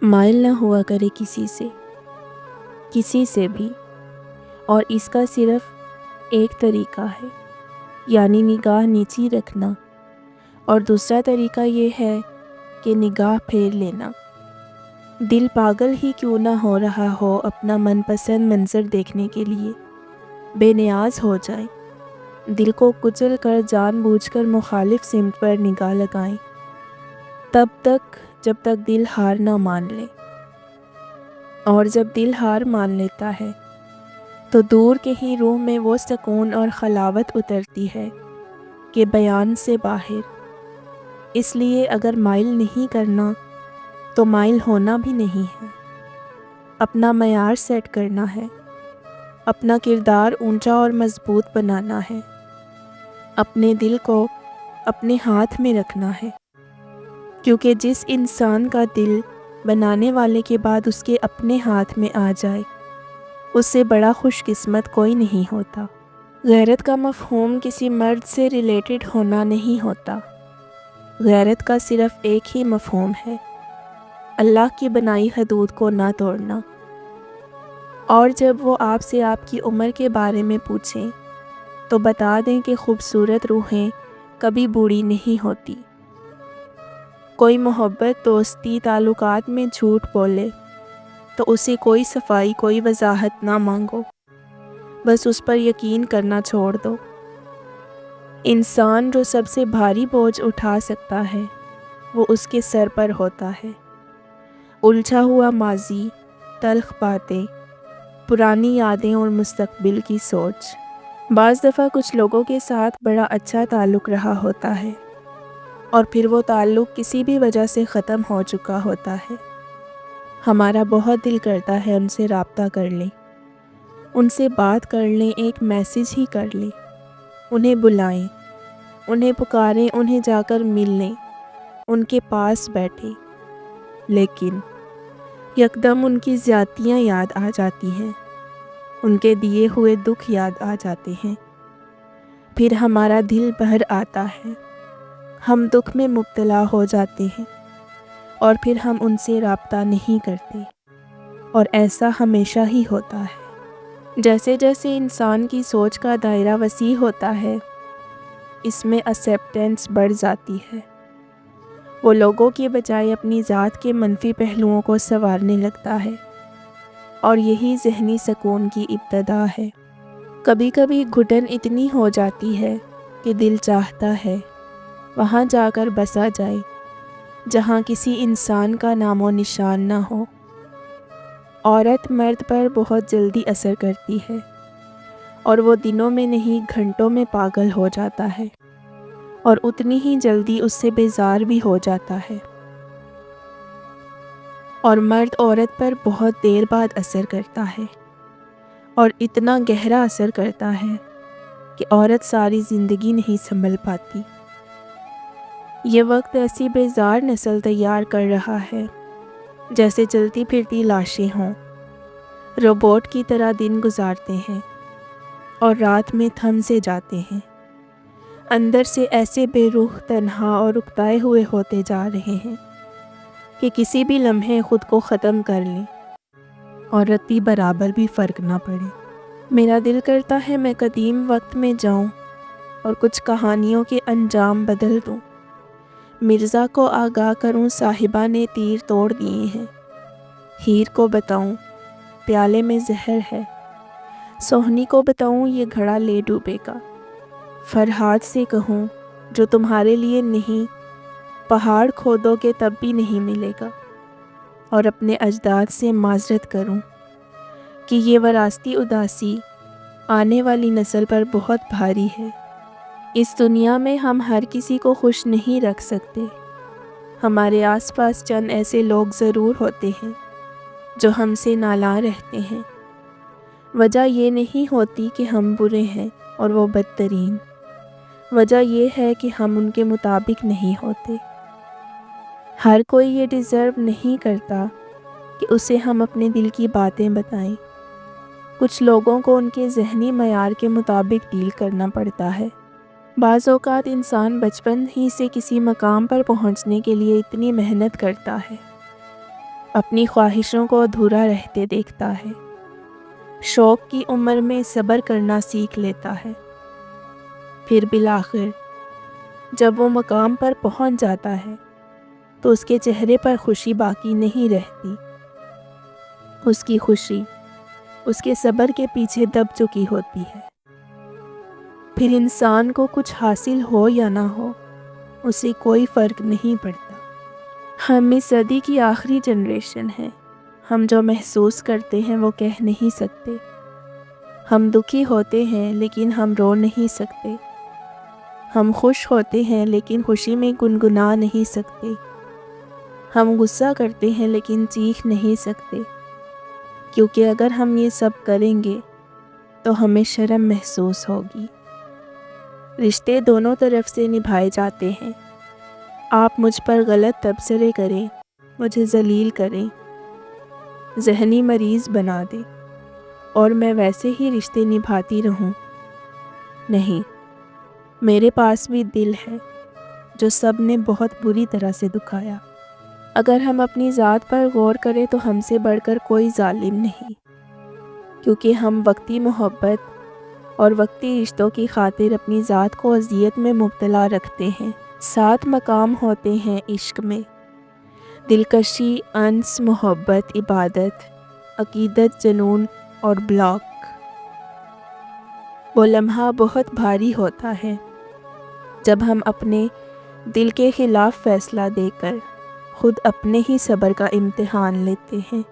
مائل نہ ہوا کرے کسی سے بھی، اور اس کا صرف ایک طریقہ ہے، یعنی نگاہ نیچی رکھنا، اور دوسرا طریقہ یہ ہے کہ نگاہ پھیر لینا۔ دل پاگل ہی کیوں نہ ہو رہا ہو اپنا من پسند منظر دیکھنے کے لیے، بے نیاز ہو جائیں، دل کو کچل کر جان بوجھ کر مخالف سمت پر نگاہ لگائیں، تب تک جب تک دل ہار نہ مان لے۔ اور جب دل ہار مان لیتا ہے تو دور کے ہی روح میں وہ سکون اور خلاوت اترتی ہے کہ بیان سے باہر۔ اس لیے اگر مائل نہیں کرنا تو مائل ہونا بھی نہیں ہے، اپنا معیار سیٹ کرنا ہے، اپنا کردار اونچا اور مضبوط بنانا ہے، اپنے دل کو اپنے ہاتھ میں رکھنا ہے، کیونکہ جس انسان کا دل بنانے والے کے بعد اس کے اپنے ہاتھ میں آ جائے، اس سے بڑا خوش قسمت کوئی نہیں ہوتا۔ غیرت کا مفہوم کسی مرد سے ریلیٹڈ ہونا نہیں ہوتا، غیرت کا صرف ایک ہی مفہوم ہے، اللہ کی بنائی حدود کو نہ توڑنا۔ اور جب وہ آپ سے آپ کی عمر کے بارے میں پوچھیں تو بتا دیں کہ خوبصورت روحیں کبھی بوڑھی نہیں ہوتی۔ کوئی محبت، دوستی، تعلقات میں جھوٹ بولے تو اسے کوئی صفائی، کوئی وضاحت نہ مانگو، بس اس پر یقین کرنا چھوڑ دو۔ انسان جو سب سے بھاری بوجھ اٹھا سکتا ہے وہ اس کے سر پر ہوتا ہے، الجھا ہوا ماضی، تلخ باتیں، پرانی یادیں اور مستقبل کی سوچ۔ بعض دفعہ کچھ لوگوں کے ساتھ بڑا اچھا تعلق رہا ہوتا ہے اور پھر وہ تعلق کسی بھی وجہ سے ختم ہو چکا ہوتا ہے۔ ہمارا بہت دل کرتا ہے ان سے رابطہ کر لیں، ان سے بات کر لیں، ایک میسیج ہی کر لیں، انہیں بلائیں، انہیں پکاریں، انہیں جا کر مل لیں، ان کے پاس بیٹھیں، لیکن یکدم ان کی زیادتیاں یاد آ جاتی ہیں، ان کے دیے ہوئے دکھ یاد آ جاتے ہیں، پھر ہمارا دل بھر آتا ہے، ہم دکھ میں مبتلا ہو جاتے ہیں اور پھر ہم ان سے رابطہ نہیں کرتے، اور ایسا ہمیشہ ہی ہوتا ہے۔ جیسے جیسے انسان کی سوچ کا دائرہ وسیع ہوتا ہے، اس میں ایکسیپٹنس بڑھ جاتی ہے، وہ لوگوں کے بجائے اپنی ذات کے منفی پہلوؤں کو سنوارنے لگتا ہے، اور یہی ذہنی سکون کی ابتدا ہے۔ کبھی کبھی گھٹن اتنی ہو جاتی ہے کہ دل چاہتا ہے وہاں جا کر بسا جائے جہاں کسی انسان کا نام و نشان نہ ہو۔ عورت مرد پر بہت جلدی اثر کرتی ہے، اور وہ دنوں میں نہیں گھنٹوں میں پاگل ہو جاتا ہے، اور اتنی ہی جلدی اس سے بیزار بھی ہو جاتا ہے۔ اور مرد عورت پر بہت دیر بعد اثر کرتا ہے، اور اتنا گہرا اثر کرتا ہے کہ عورت ساری زندگی نہیں سنبھل پاتی۔ یہ وقت ایسی بیزار نسل تیار کر رہا ہے جیسے چلتی پھرتی لاشیں ہوں، روبوٹ کی طرح دن گزارتے ہیں اور رات میں تھم سے جاتے ہیں، اندر سے ایسے بے روح، تنہا اور اکتائے ہوئے ہوتے جا رہے ہیں کہ کسی بھی لمحے خود کو ختم کر لیں اور رتی برابر بھی فرق نہ پڑے۔ میرا دل کرتا ہے میں قدیم وقت میں جاؤں اور کچھ کہانیوں کے انجام بدل دوں، مرزا کو آگاہ کروں صاحبہ نے تیر توڑ دیے ہیں، ہیر کو بتاؤں پیالے میں زہر ہے، سوہنی کو بتاؤں یہ گھڑا لے ڈوبے گا، فرہاد سے کہوں جو تمہارے لیے نہیں پہاڑ کھودو گے تب بھی نہیں ملے گا، اور اپنے اجداد سے معذرت کروں کہ یہ وراثتی اداسی آنے والی نسل پر بہت بھاری ہے۔ اس دنیا میں ہم ہر کسی کو خوش نہیں رکھ سکتے، ہمارے آس پاس چند ایسے لوگ ضرور ہوتے ہیں جو ہم سے نالاں رہتے ہیں۔ وجہ یہ نہیں ہوتی کہ ہم برے ہیں اور وہ بدترین، وجہ یہ ہے کہ ہم ان کے مطابق نہیں ہوتے۔ ہر کوئی یہ ڈیزرو نہیں کرتا کہ اسے ہم اپنے دل کی باتیں بتائیں۔ کچھ لوگوں کو ان کے ذہنی معیار کے مطابق ڈیل کرنا پڑتا ہے۔ بعض اوقات انسان بچپن ہی سے کسی مقام پر پہنچنے کے لیے اتنی محنت کرتا ہے اپنی خواہشوں کو ادھورا رہتے دیکھتا ہے، شوق کی عمر میں صبر کرنا سیکھ لیتا ہے۔ پھر بالآخر جب وہ مقام پر پہنچ جاتا ہے تو اس کے چہرے پر خوشی باقی نہیں رہتی۔ اس کی خوشی اس کے صبر کے پیچھے دب چکی ہوتی ہے۔ پھر انسان کو کچھ حاصل ہو یا نہ ہو، اسے کوئی فرق نہیں پڑتا۔ ہم اس صدی کی آخری جنریشن ہے۔ ہم جو محسوس کرتے ہیں وہ کہہ نہیں سکتے۔ ہم دکھی ہوتے ہیں لیکن ہم رو نہیں سکتے۔ ہم خوش ہوتے ہیں لیکن خوشی میں گنگنا نہیں سکتے۔ ہم غصہ کرتے ہیں لیکن چیخ نہیں سکتے، کیونکہ اگر ہم یہ سب کریں گے تو ہمیں شرم محسوس ہوگی۔ رشتے دونوں طرف سے نبھائے جاتے ہیں۔ آپ مجھ پر غلط تبصرے کریں، مجھے ذلیل کریں، ذہنی مریض بنا دیں اور میں ویسے ہی رشتے نبھاتی رہوں؟ نہیں، میرے پاس بھی دل ہے جو سب نے بہت بری طرح سے دکھایا۔ اگر ہم اپنی ذات پر غور کریں تو ہم سے بڑھ کر کوئی ظالم نہیں، کیونکہ ہم وقتی محبت اور وقتی رشتوں کی خاطر اپنی ذات کو اذیت میں مبتلا رکھتے ہیں۔ 7 مقام ہوتے ہیں عشق میں: دلکشی، انس، محبت، عبادت، عقیدت، جنون اور بلاک۔ وہ لمحہ بہت بھاری ہوتا ہے جب ہم اپنے دل کے خلاف فیصلہ دے کر خود اپنے ہی صبر کا امتحان لیتے ہیں۔